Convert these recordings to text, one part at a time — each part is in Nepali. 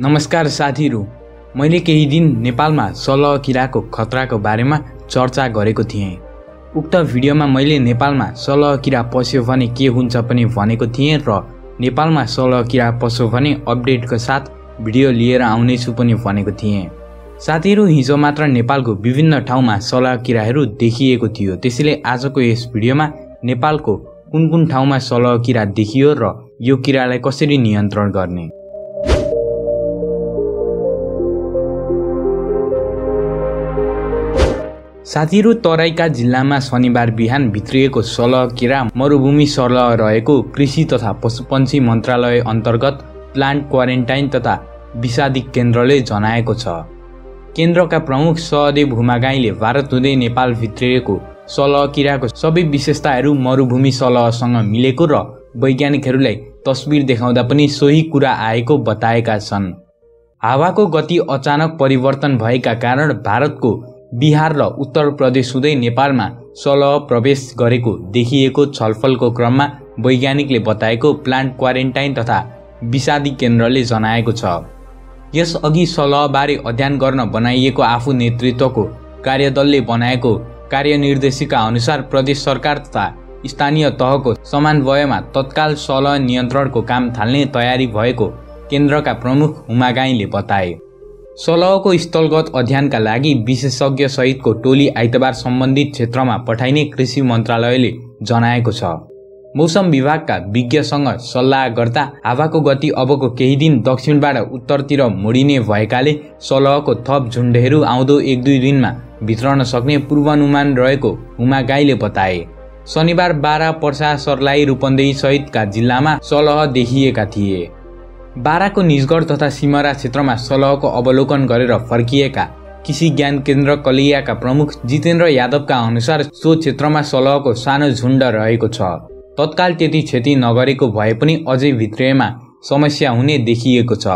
नमस्कार साथीहरु, मैले केही दिन नेपालमा सलह किराको खतराको बारेमा चर्चा गरेको थिएँ। उक्त भिडियोमा मैले नेपालमा सलह किरा पस्यो भने के हुन्छ पनि भनेको थिएँ र नेपालमा सलह किरा पस्यो भने अपडेटको साथ भिडियो लिएर आउने छु पनि भनेको थिएँ। साथीहरु, हिजो मात्र नेपालको विभिन्न ठाउँमा सलह किराहरू देखिएको थियो। त्यसैले आजको यस भिडियोमा नेपालको कुन ठाउँमा सलह किरा देखियो र यो किरालाई कसरी नियन्त्रण गर्ने। साथीहरु, तराईका जिल्लामा शनिबार बिहान भित्रिएको सलह किरा मरुभूमि सर्लह रहेको कृषि तथा पशुपन्छी मन्त्रालय अन्तर्गत प्लान्ट क्वारेन्टाइन तथा विषादी केन्द्रले जनाएको छ। केन्द्रका प्रमुख सहदेव हुमागाईले भारत हुँदै नेपाल भित्रिएको सलह किराको सबै विशेषताहरू मरुभूमि सलहसँग मिलेको र वैज्ञानिकहरूलाई तस्बिर देखाउँदा पनि सोही कुरा आएको बताएका छन्। हावाको गति अचानक परिवर्तन भएका कारण भारतको बिहार र उत्तर प्रदेश हुँदै नेपालमा सलह प्रवेश गरेको देखिएको छलफलको क्रममा वैज्ञानिकले बताएको प्लान्ट क्वारेन्टाइन तथा विषादी केन्द्रले जनाएको छ। यसअघि सलहबारे अध्ययन गर्न बनाइएको आफू नेतृत्वको कार्यदलले बनाएको कार्यनिर्देशिका अनुसार प्रदेश सरकार तथा स्थानीय तहको समन्वयमा तत्काल सलह नियन्त्रणको काम थाल्ने तयारी भएको केन्द्रका प्रमुख हुमागाईले बताए। सलहको स्थलगत अध्ययनका लागि विशेषज्ञ सहितको टोली आइतबार सम्बन्धित क्षेत्रमा पठाइने कृषि मन्त्रालयले जनाएको छ। मौसम विभागका विज्ञसँग सल्लाह गर्दा हावाको गति अबको केही दिन दक्षिणबाट उत्तरतिर मोडिने भएकाले सलहको थप झुण्डहरू आउँदो 1-2 दिनमा भित्रन सक्ने पूर्वानुमान रहेको हुमागाईले बताए। शनिबार बारा, पर्सा, सर्लाही, रूपन्देही सहितका जिल्लामा सलह देखिएका थिए। बाराको निजगढ तथा सिमरा क्षेत्रमा सलहको अवलोकन गरेर फर्किएका कृषि ज्ञान केन्द्र कलियाका प्रमुख जितेन्द्र यादवका अनुसार सो क्षेत्रमा सलहको सानो झुण्ड रहेको छ। तत्काल त्यति क्षति नगरेको भए पनि अझै भित्रिएमा समस्या हुने देखिएको छ।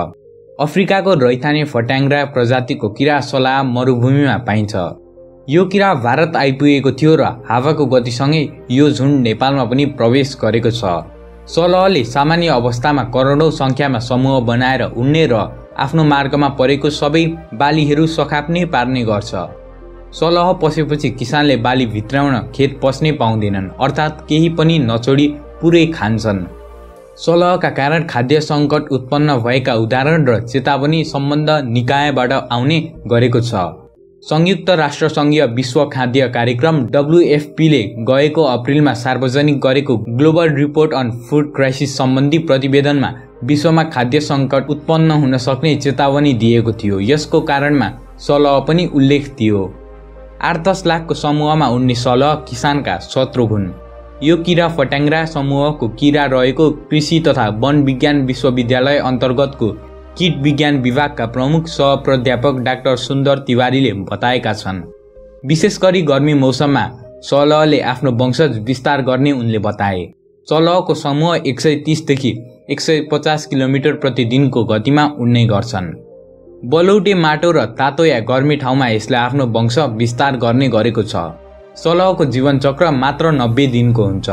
अफ्रिकाको रैथाने फट्याङ्ग्रा प्रजातिको किरा सलाह मरुभूमिमा पाइन्छ। यो किरा भारत आइपुगेको थियो र हावाको गतिसँगै यो झुण्ड नेपालमा पनि प्रवेश गरेको छ। सलहले सामान्य अवस्थामा करोडौं संख्यामा समूह बनाएर उड्ने र आफ्नो मार्गमा परेको सबै बालीहरू सखाप्ने पार्ने गर्छ। सलह पसेपछि किसानले बाली भित्राउन खेत पस्ने पाउँदैनन्, अर्थात् केही पनि नछोडी पुरै खान्छन्। सलहका कारण खाद्य सङ्कट उत्पन्न भएका उदाहरण र चेतावनी सम्बन्ध निकायबाट आउने गरेको छ। संयुक्त राष्ट्रसङ्घीय विश्व खाद्य कार्यक्रम WFP ले गएको अप्रिलमा सार्वजनिक गरेको global report on food crisis सम्बन्धी प्रतिवेदनमा विश्वमा खाद्य सङ्कट उत्पन्न हुन सक्ने चेतावनी दिएको थियो। यसको कारणमा सलह पनि उल्लेख थियो। 8-10 लाखको समूहमा उड्ने सलह किसानका शत्रु हुन्। यो किरा फट्याङ्ग्रा समूहको किरा रहेको कृषि तथा वन विज्ञान विश्वविद्यालय अन्तर्गतको कीट विज्ञान विभागका प्रमुख सहप्राध्यापक डाक्टर सुन्दर तिवारीले बताएका छन्। विशेष गरी गर्मी मौसममा सलहले आफ्नो वंशज विस्तार गर्ने उनले बताए। सलहको समूह 130 देखि 150 किलोमिटर प्रतिदिनको गतिमा उड्ने गर्छन्। बलौटे माटो र तातो या गर्मी ठाउँमा यसले आफ्नो वंश विस्तार गर्ने गरेको छ। सलहको जीवन चक्र मात्र 90 दिनको हुन्छ।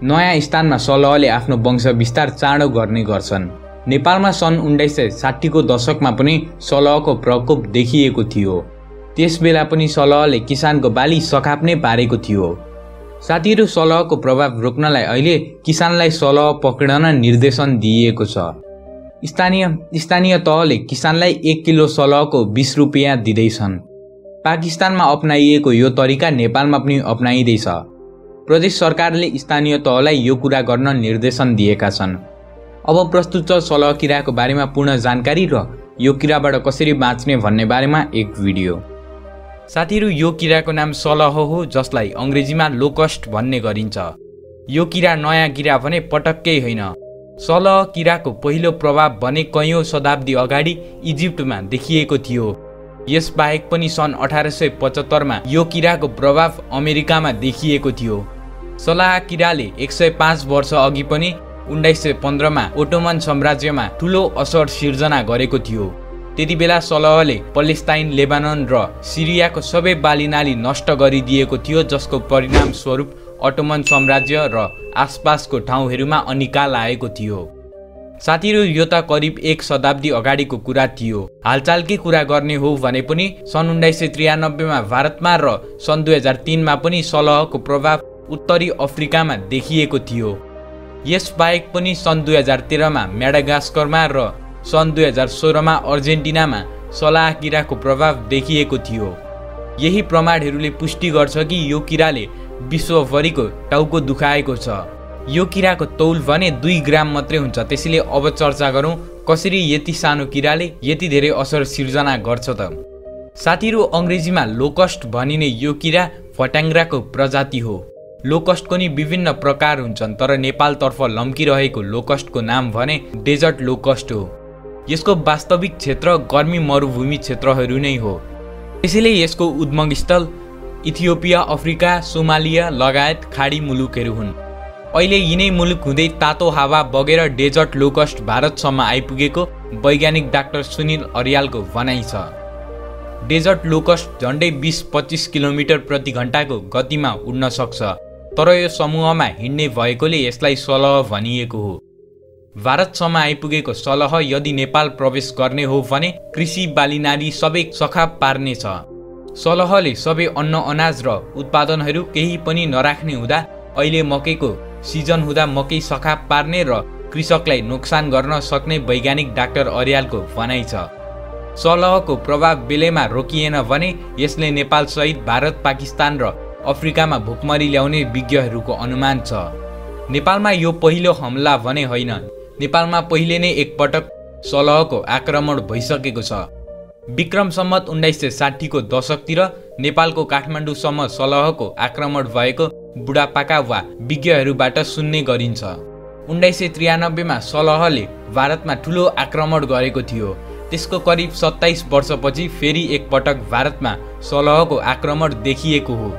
नयाँ स्थानमा सलहले आफ्नो वंश विस्तार चाँडो गर्ने गर्छन्। नेपालमा सन् 1960 को दशकमा पनि सलहको प्रकोप देखिएको थियो। त्यसबेला पनि सलहले किसानको बाली सखाप्ने पारेको थियो। साथीहरु, सलहको प्रभाव रोक्नलाई अहिले किसानलाई सलह पक्रन निर्देशन दिइएको छ। स्थानीय तहले किसानलाई 1 किलो सलहको 20 रुपियाँ दिँदैछन्। पाकिस्तानमा अपनाइएको यो तरिका नेपालमा पनि अपनाइँदैछ। प्रदेश सरकारले स्थानीय तहलाई यो कुरा गर्न निर्देशन दिएका छन्। अब प्रस्तुत छ सलह किराको बारेमा पूर्ण जानकारी र यो किराबाट कसरी बाँच्ने भन्ने बारेमा एक भिडियो। साथीहरु, यो किराको नाम सलह हो, जसलाई अंग्रेजीमा लोकस्ट भन्ने गरिन्छ। यो किरा नयाँ किरा भने पटक्कै होइन। सलह किराको पहिलो प्रभाव भने कयौं शताब्दी अगाडि इजिप्टमा देखिएको थियो। यसबाहेक पनि सन् 1875 मा यो किराको प्रभाव अमेरिकामा देखिएको थियो। सलह किराले 105 वर्ष अघि पनि 1915 मा ओटोमन साम्राज्यमा ठूलो असर सिर्जना गरेको थियो। त्यतिबेला सलहले पलेस्टाइन, लेबानन र सिरियाको सबै बालीनाली नष्ट गरिदिएको थियो, जसको परिणाम स्वरूप ओटोमन साम्राज्य र आसपासको ठाउँहरूमा अनिकाल आएको थियो। साथीहरू, यो त करिब 1 शताब्दी अगाडिको कुरा थियो। हालचालकै कुरा गर्ने हो भने पनि सन् 1993 मा भारतमा र सन् 2003 मा पनि सलहको प्रभाव उत्तरी अफ्रिकामा देखिएको थियो। यसबाहेक पनि सन् 2013 मा म्याडागास्करमा र सन् 2016 मा अर्जेन्टिनामा सलाह किराको प्रभाव देखिएको थियो। यही प्रमाणहरूले पुष्टि गर्छ कि यो किराले विश्वभरिको टाउको दुखाएको छ। यो किराको तौल भने 2 ग्राम मात्रै हुन्छ। त्यसैले अब चर्चा गरौँ कसरी यति सानो किराले यति धेरै असर सिर्जना गर्छ त। साथीहरू, अङ्ग्रेजीमा लोकस्ट भनिने यो किरा फट्याङ्ग्राको प्रजाति हो। लोकस्टको नि विभिन्न प्रकार हुन्छन्, तर नेपालतर्फ लम्किरहेको लोकस्टको नाम भने डेजर्ट लोकस्ट हो। यसको वास्तविक क्षेत्र गर्मी मरुभूमि क्षेत्रहरू नै हो। त्यसैले यसको उद्गमस्थल इथियोपिया, अफ्रिका, सोमालिया लगायत खाडी मुलुकहरू हुन्। अहिले यिनै मुलुक हुँदै तातो हावा बगेर डेजर्ट लोकस्ट भारतसम्म आइपुगेको वैज्ञानिक डाक्टर सुनिल अर्यालको भनाइ छ। डेजर्ट लोकस्ट झन्डै 20-25 किलोमिटर प्रति घण्टाको गतिमा उड्न सक्छ, तर यो समूहमा हिँड्ने भएकोले यसलाई सलह भनिएको हो। भारतसम्म आइपुगेको सलह यदि नेपाल प्रवेश गर्ने हो भने कृषि बालीनाली सबै सखाप पार्नेछ। सलहले सबै अन्न अनाज र उत्पादनहरू केही पनि नराख्ने हुँदा अहिले मकैको सिजन हुँदा मकै सखाप पार्ने र कृषकलाई नोक्सान गर्न सक्ने वैज्ञानिक डाक्टर अर्यालको भनाइ छ। सलहको प्रभाव बेलैमा रोकिएन भने यसले नेपाल सहित भारत, पाकिस्तान र अफ्रिकामा भुकमरी ल्याउने विज्ञहरूको अनुमान छ। नेपालमा यो पहिलो हमला भने होइन। नेपालमा पहिले नै एकपटक सलहको आक्रमण भइसकेको छ। विक्रम सम्वत 1960 को दशकतिर नेपालको काठमाडौँसम्म सलहको आक्रमण भएको बुढापाका वा विज्ञहरूबाट सुन्ने गरिन्छ। 1993 मा सलहले भारतमा ठुलो आक्रमण गरेको थियो। त्यसको करिब 27 वर्षपछि फेरि एकपटक भारतमा सलहको आक्रमण देखिएको हो।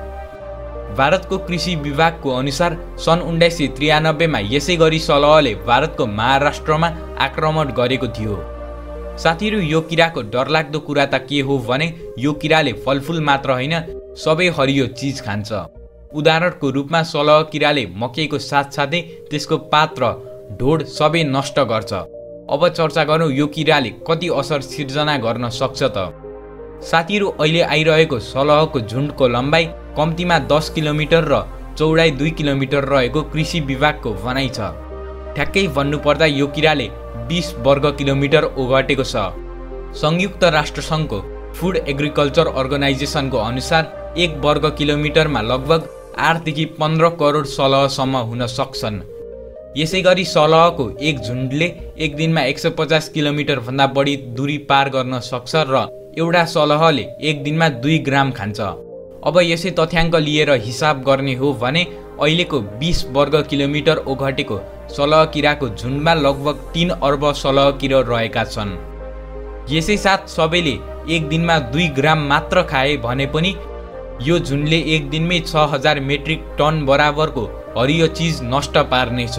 भारतको कृषि विभागको अनुसार सन् 1993 मा यसै गरी सलहले भारतको महाराष्ट्रमा आक्रमण गरेको थियो। साथीहरू, यो किराको डरलाग्दो कुरा त के हो भने यो किराले फलफुल मात्र होइन सबै हरियो चिज खान्छ। उदाहरणको रूपमा सलह किराले मकैको साथसाथै त्यसको पात र ढोड सबै नष्ट गर्छ। अब चर्चा गरौँ यो किराले कति असर सिर्जना गर्न सक्छ त। साथीहरू, अहिले आइरहेको सलहको झुन्डको लम्बाइ कम्तीमा 10 किलोमिटर र चौडाइ 2 किलोमिटर रहेको कृषि विभागको भनाइ छ। ठ्याक्कै भन्नुपर्दा यो किराले 20 वर्ग किलोमिटर ओगटेको छ। संयुक्त राष्ट्रसङ्घको फुड एग्रिकल्चर अर्गनाइजेसनको अनुसार 1 वर्ग किलोमिटरमा लगभग 8 देखि 15 करोड सलहसम्म हुन सक्छन्। यसै गरी सलहको एक झुन्डले एक दिनमा 150 किलोमिटर भन्दा बढी दूरी पार गर्न सक्छ र एउटा सलहले एक दिनमा 2 ग्राम खान्छ। अब यसै तथ्याङ्क लिएर हिसाब गर्ने हो भने अहिलेको 20 वर्ग किलोमिटर ओगटेको सलह किराको झुन्डमा लगभग 3 अर्ब सलह किरा रहेका छन्। यसै साथ सबैले एक दिनमा 2 ग्राम मात्र खाए भने पनि यो झुन्डले एक दिनमै 6000 मेट्रिक टन बराबरको हरियो चिज नष्ट पार्नेछ।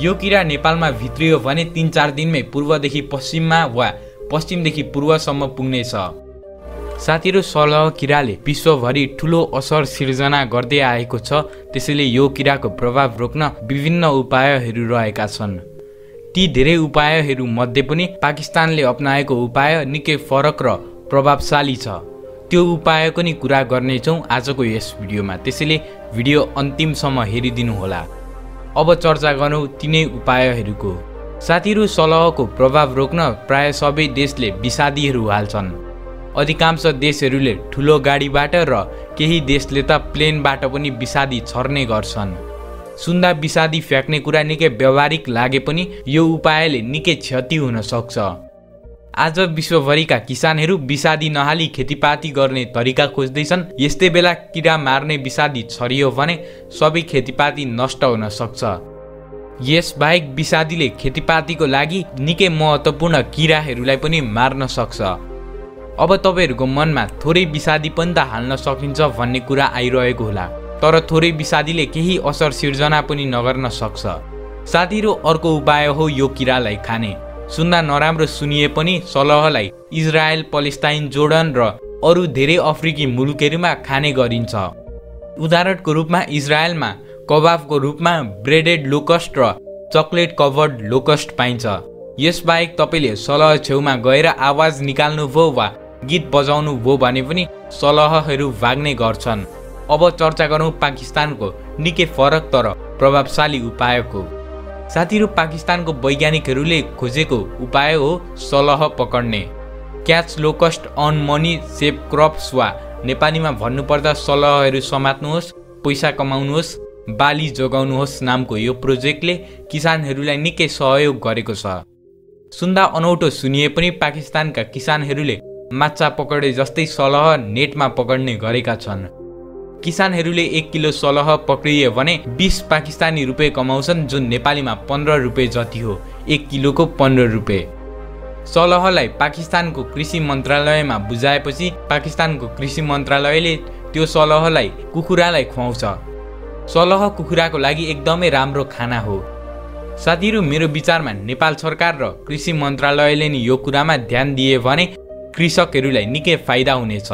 यो किरा नेपालमा भित्रियो भने 3-4 दिनमै पूर्वदेखि पश्चिममा वा पश्चिमदेखि पूर्वसम्म पुग्नेछ। साथीहरू, सलह किराले विश्वभरि ठुलो असर सिर्जना गर्दै आएको छ। त्यसैले यो किराको प्रभाव रोक्न विभिन्न उपायहरू रहेका छन्। ती धेरै उपायहरू मध्ये पनि पाकिस्तानले अपनाएको उपाय निकै फरक र प्रभावशाली छ। त्यो उपायको नि कुरा गर्नेछौँ आजको यस भिडियोमा। त्यसैले भिडियो अन्तिमसम्म हेरिदिनु होला। अब चर्चा गरौँ तिनै उपायहरूको। साथीहरू, सलहको प्रभाव रोक्न प्राय सबै देशले विषादीहरू हाल्छन्। अधिकांश देशहरूले ठुलो गाडीबाट र केही देशले त प्लेनबाट पनि विषादी छर्ने गर्छन्। सुन्दा विषादी फ्याँक्ने कुरा निकै व्यावहारिक लागे पनि यो उपायले निकै क्षति हुन सक्छ। आज विश्वभरिका किसानहरू विषादी नहाली खेतीपाती गर्ने तरिका खोज्दैछन्। यस्तै बेला किरा मार्ने विषादी छरियो भने सबै खेतीपाती नष्ट हुन सक्छ। यसबाहेक विषादीले खेतीपातीको लागि निकै महत्त्वपूर्ण किराहरूलाई पनि मार्न सक्छ। अब तपाईहरूको मनमा थोरै विषादी पनि त हाल्न सकिन्छ भन्ने कुरा आइरहेको होला, तर थोरै विषादीले केही असर सिर्जना पनि नगर्न सक्छ। साथीहरू, अर्को उपाय हो यो किरालाई खाने। सुन्दा नराम्रो सुनिए पनि सलहलाई इजरायल, पलेस्टाइन, जोर्डन र अरू धेरै अफ्रिकी मुलुकहरूमा खाने गरिन्छ। उदाहरणको रूपमा इजरायलमा कबाबको रूपमा ब्रेडेड लोकस्ट र चकलेट कभर्ड लोकस्ट पाइन्छ। यसबाहेक तपाईले सलह छेउमा गएर आवाज निकाल्नुभयो वा गीत बजाउनु भयो भने पनि सलहहरू भाग्ने गर्छन्। अब चर्चा गरौँ पाकिस्तानको निकै फरक तर प्रभावशाली उपायको। साथीहरू, पाकिस्तानको वैज्ञानिकहरूले खोजेको उपाय हो सलह पकड्ने। Catch locust earn money save crops वा नेपालीमा भन्नुपर्दा सलहहरू समात्नुहोस्, पैसा कमाउनुहोस्, बाली जोगाउनुहोस् नामको यो प्रोजेक्टले किसानहरूलाई निकै सहयोग गरेको छ। सुन्दा अनौठो सुनिए पनि पाकिस्तानका किसानहरूले माछा पकडे जस्तै सलह नेटमा पकड्ने गरेका छन्। किसानहरूले 1 किलो सलह पक्रिए भने 20 पाकिस्तानी रुपियाँ कमाउँछन्, जुन नेपालीमा 15 रुपियाँ जति हो। 1 किलोको 15 रुपियाँ। सलहलाई पाकिस्तानको कृषि मन्त्रालयमा बुझाएपछि पाकिस्तानको कृषि मन्त्रालयले त्यो सलहलाई कुखुरालाई खुवाउँछ। सलह कुखुराको लागि एकदमै राम्रो खाना हो। साथीहरू, मेरो विचारमा नेपाल सरकार र कृषि मन्त्रालयले नि यो कुरामा ध्यान दिए भने कृषकहरूलाई निकै फाइदा हुनेछ।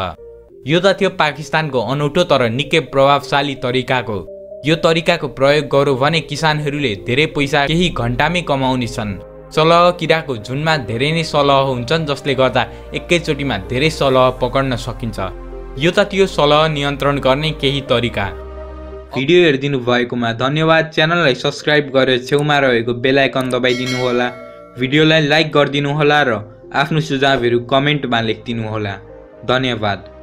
यो त थियो पाकिस्तानको अनौठो तर निकै प्रभावशाली तरिकाको। यो तरिकाको प्रयोग गरौँ भने किसानहरूले धेरै पैसा केही घण्टामै कमाउनेछन्। सलह किराको झुन्डमा धेरै नै सलह हुन्छन्, जसले गर्दा एकैचोटिमा धेरै सलह पकड्न सकिन्छ। यो त थियो सलह नियन्त्रण गर्ने केही तरिका। भिडियो हेरिदिनु भएकोमा धन्यवाद। च्यानललाई सब्स्क्राइब गरेर छेउमा रहेको बेल आइकन दबाइदिनु होला। भिडियोलाई लाइक गरिदिनु होला र आफ्नो सुझावहरू कमेन्टमा लेखिदिनु होला। धन्यवाद।